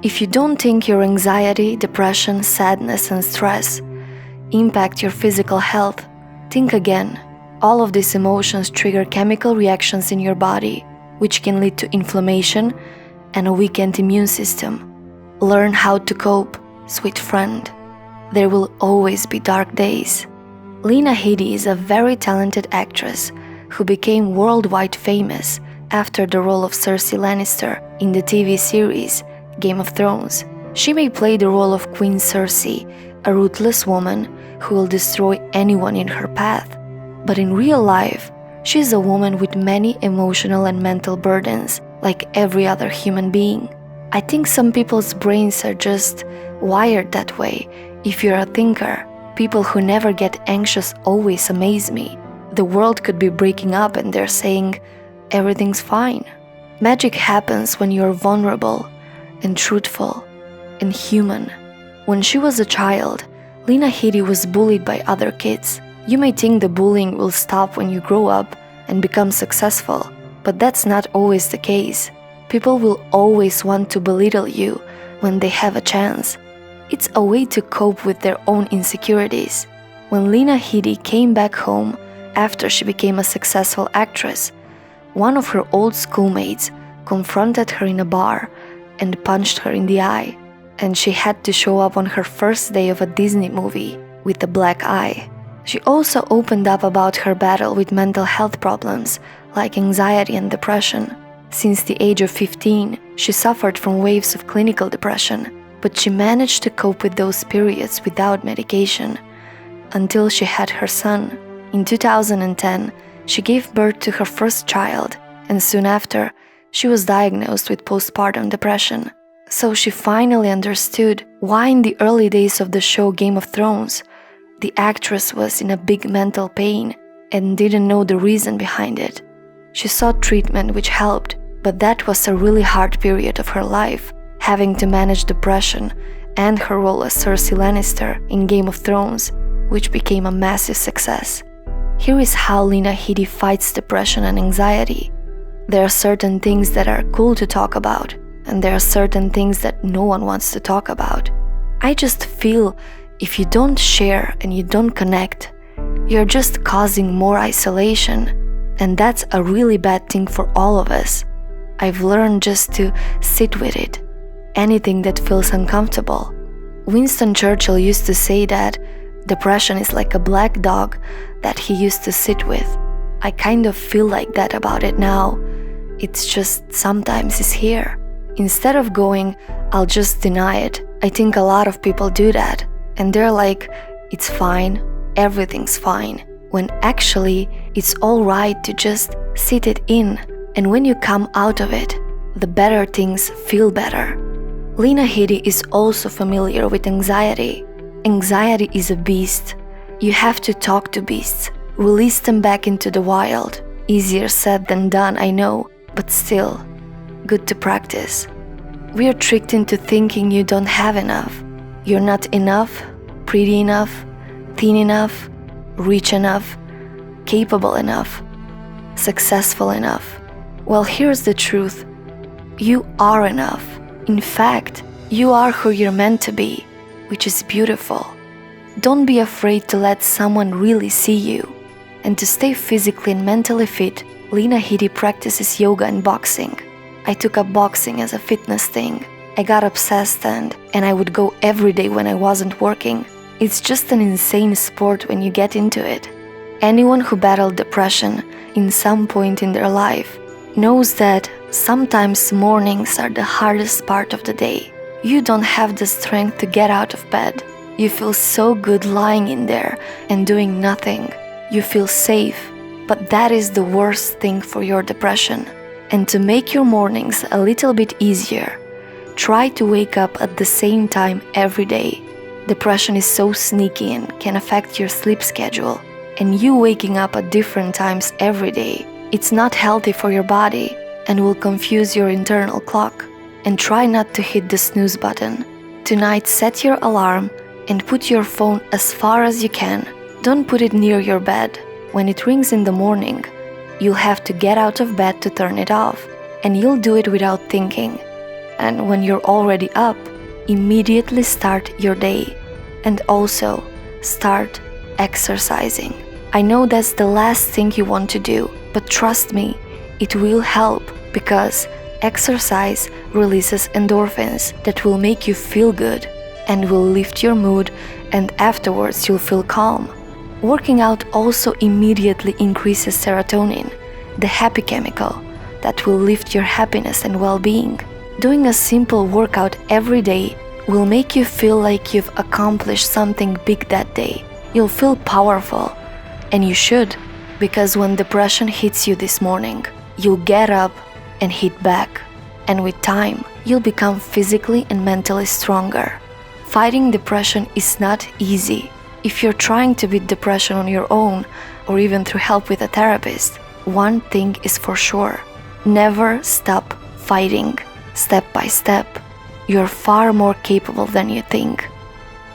If you don't think your anxiety, depression, sadness, and stress impact your physical health, think again. All of these emotions trigger chemical reactions in your body, which can lead to inflammation and a weakened immune system. Learn how to cope, sweet friend. There will always be dark days. Lena Headey is a very talented actress who became worldwide famous after the role of Cersei Lannister in the TV series Game of Thrones. She may play the role of Queen Cersei, a ruthless woman who will destroy anyone in her path. But in real life, she is a woman with many emotional and mental burdens, like every other human being. I think some people's brains are just wired that way. If you're a thinker, people who never get anxious always amaze me. The world could be breaking up and they're saying, everything's fine. Magic happens when you're vulnerable and truthful and human. When she was a child, Lena Heady was bullied by other kids. You may think the bullying will stop when you grow up and become successful, but that's not always the case. People will always want to belittle you when they have a chance. It's a way to cope with their own insecurities. When Lena Headey came back home after she became a successful actress, one of her old schoolmates confronted her in a bar and punched her in the eye, and she had to show up on her first day of a Disney movie with a black eye. She also opened up about her battle with mental health problems like anxiety and depression. Since the age of 15, she suffered from waves of clinical depression, but she managed to cope with those periods without medication until she had her son. In 2010, she gave birth to her first child, and soon after, she was diagnosed with postpartum depression. So she finally understood why in the early days of the show Game of Thrones, the actress was in a big mental pain and didn't know the reason behind it. She sought treatment which helped, but that was a really hard period of her life, having to manage depression and her role as Cersei Lannister in Game of Thrones, which became a massive success. Here is how Lena Headey fights depression and anxiety. There are certain things that are cool to talk about, and there are certain things that no one wants to talk about. I just feel if you don't share and you don't connect, you're just causing more isolation, and that's a really bad thing for all of us. I've learned just to sit with it, anything that feels uncomfortable. Winston Churchill used to say that depression is like a black dog that he used to sit with. I kind of feel like that about it now. It's just sometimes it's here. Instead of going, I'll just deny it, I think a lot of people do that. And they're like, it's fine, everything's fine. When actually, it's alright to just sit it in. And when you come out of it, the better things feel better. Lena Headey is also familiar with anxiety. Anxiety is a beast. You have to talk to beasts, release them back into the wild. Easier said than done, I know, but still, good to practice. We are tricked into thinking you don't have enough. You're not enough, pretty enough, thin enough, rich enough, capable enough, successful enough. Well, here's the truth. You are enough. In fact, you are who you're meant to be, which is beautiful. Don't be afraid to let someone really see you. And to stay physically and mentally fit, Lena Headey practices yoga and boxing. I took up boxing as a fitness thing. I got obsessed and I would go every day when I wasn't working. It's just an insane sport when you get into it. Anyone who battled depression in some point in their life knows that sometimes mornings are the hardest part of the day. You don't have the strength to get out of bed. You feel so good lying in there and doing nothing. You feel safe, but that is the worst thing for your depression. And to make your mornings a little bit easier, try to wake up at the same time every day. Depression is so sneaky and can affect your sleep schedule. And you waking up at different times every day, it's not healthy for your body and will confuse your internal clock. And try not to hit the snooze button. Tonight, set your alarm and put your phone as far as you can. Don't put it near your bed. When it rings in the morning, you'll have to get out of bed to turn it off, and you'll do it without thinking. And when you're already up, immediately start your day. And also, start exercising. I know that's the last thing you want to do, but trust me, it will help because exercise releases endorphins that will make you feel good and will lift your mood, and afterwards you'll feel calm. Working out also immediately increases serotonin, the happy chemical that will lift your happiness and well-being. Doing a simple workout every day will make you feel like you've accomplished something big that day. You'll feel powerful, and you should, because when depression hits you this morning, you'll get up and hit back, and with time, you'll become physically and mentally stronger. Fighting depression is not easy. If you're trying to beat depression on your own, or even through help with a therapist, one thing is for sure: never stop fighting. Step by step, you're far more capable than you think.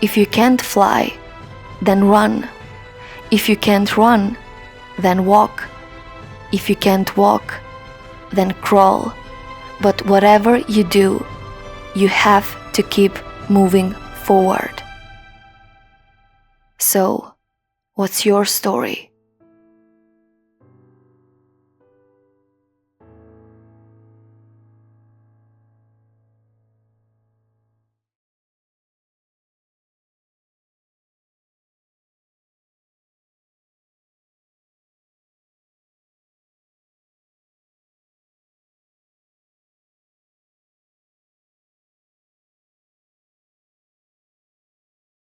If you can't fly, then run. If you can't run, then walk. If you can't walk, then crawl. But whatever you do, you have to keep moving forward. So, what's your story?